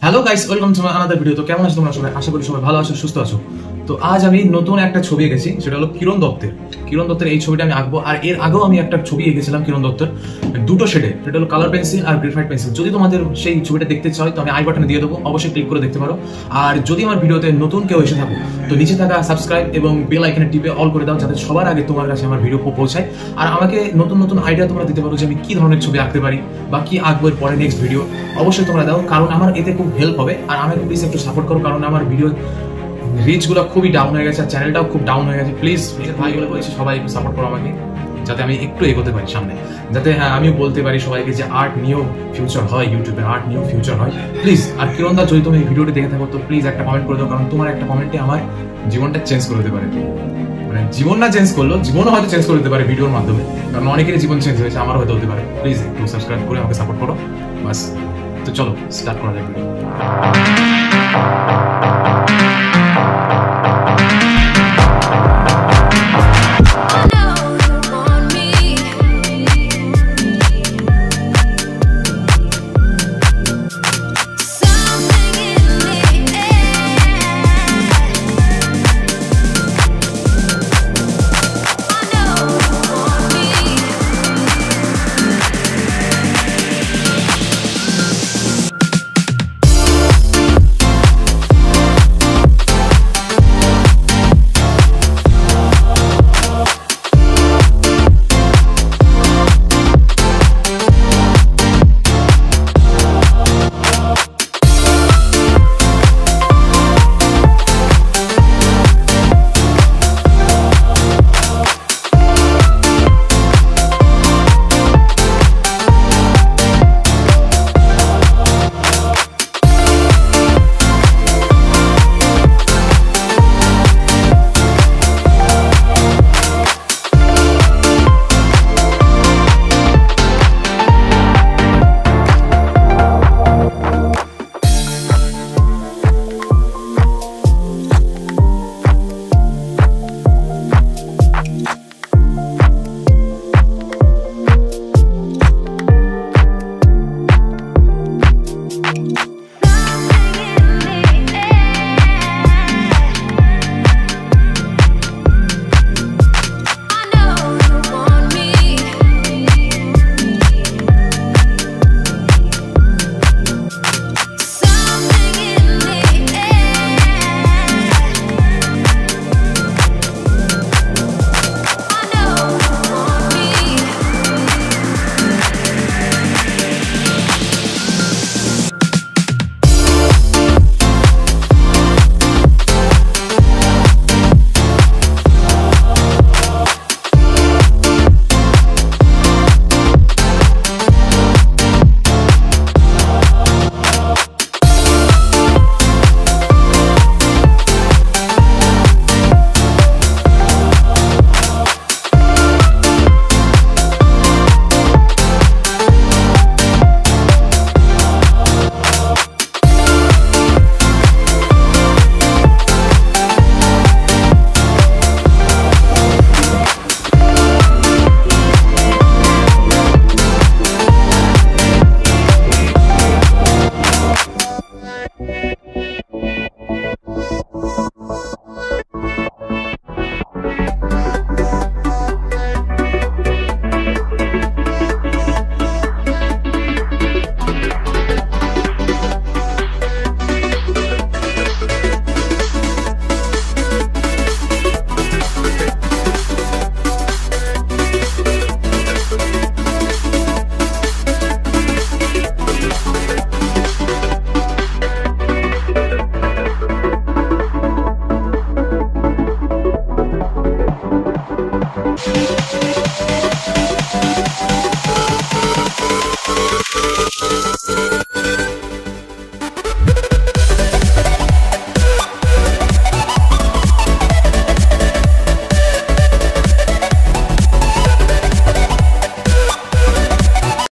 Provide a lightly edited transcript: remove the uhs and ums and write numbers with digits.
Hello guys, welcome to my another video. তো কেমন আছো তোমরা সবাই? আশা করি সবাই ভালো আছো, সুস্থ আছো। তো আজ আমি নতুন একটা ছবি এঁকেছি, সেটা হলো কিরণ দত্তের এই ছবিটা আমি আঁকবো। আর এর আগেও আমি একটা ছবি এঁকেছিলাম কিরণ দত্তের, দুটো শেডে, সেটা হলো কালার পেন্সিল আর গ্রাফাইট পেন্সিল। যদি তোমাদের সেই ছবিটা দেখতে চাও তো আমি আই বাটনে দিয়ে দেবো, অবশ্যই ক্লিক করে দেখতে পারো। আর যদি আমার ভিডিওতে নতুন কেউ এসে থাকো তো নিচে থাকা সাবস্ক্রাইব এবং বেল আইকনে টিপে অল করে দাও, যাতে সবার আগে তোমার কাছে আমার ভিডিও পৌঁছায়। আর আমাকে নতুন নতুন আইডিয়া তোমরা দিতে পারো যে আমি কি ধরনের ছবি আঁকতে পারি বা কি আঁকবো এর পরে নেক্সট ভিডিও, অবশ্যই তোমরা দাও, কারণ আমার এতে খুব হেল্প হবে। আর আমাকে প্লিজ একটু সাপোর্ট করো, কারণ আমার ভিডিও রিচ গুলো খুবই ডাউন হয়ে গেছে আর চ্যানেলটাও খুব ডাউন হয়ে গেছে। প্লিজ নিজের ভাইগুলো বলছি, সবাই একটু সাপোর্ট করো আমাকে, যাতে আমি একটু এগোতে পারি সামনে, যাতে হ্যাঁ আমিও বলতে পারি সবাইকে যে আর্ট নিয়েও ফিউচার হয়, ইউটিউবে আর্ট নিয়েও ফিউচার হয়। প্লিজ। আর কিরণ দা, যদি তুমি এই ভিডিওটি দেখে থাকো তো প্লিজ একটা কমেন্ট করে দাও, কারণ তোমার একটা কমেন্টে আমার জীবনটা চেঞ্জ করে দিতে পারে। মানে জীবন না চেঞ্জ করলো, জীবনও হয়তো চেঞ্জ করে দিতে পারে ভিডিওর মাধ্যমে, কারণ অনেকেরই জীবন চেঞ্জ হয়েছে, আমারও হয়তো হতে পারে। প্লিজ একটু সাবস্ক্রাইব করে আমাকে সাপোর্ট করো, বাস। তো চলো স্টার্ট করা যাক ভিডিও।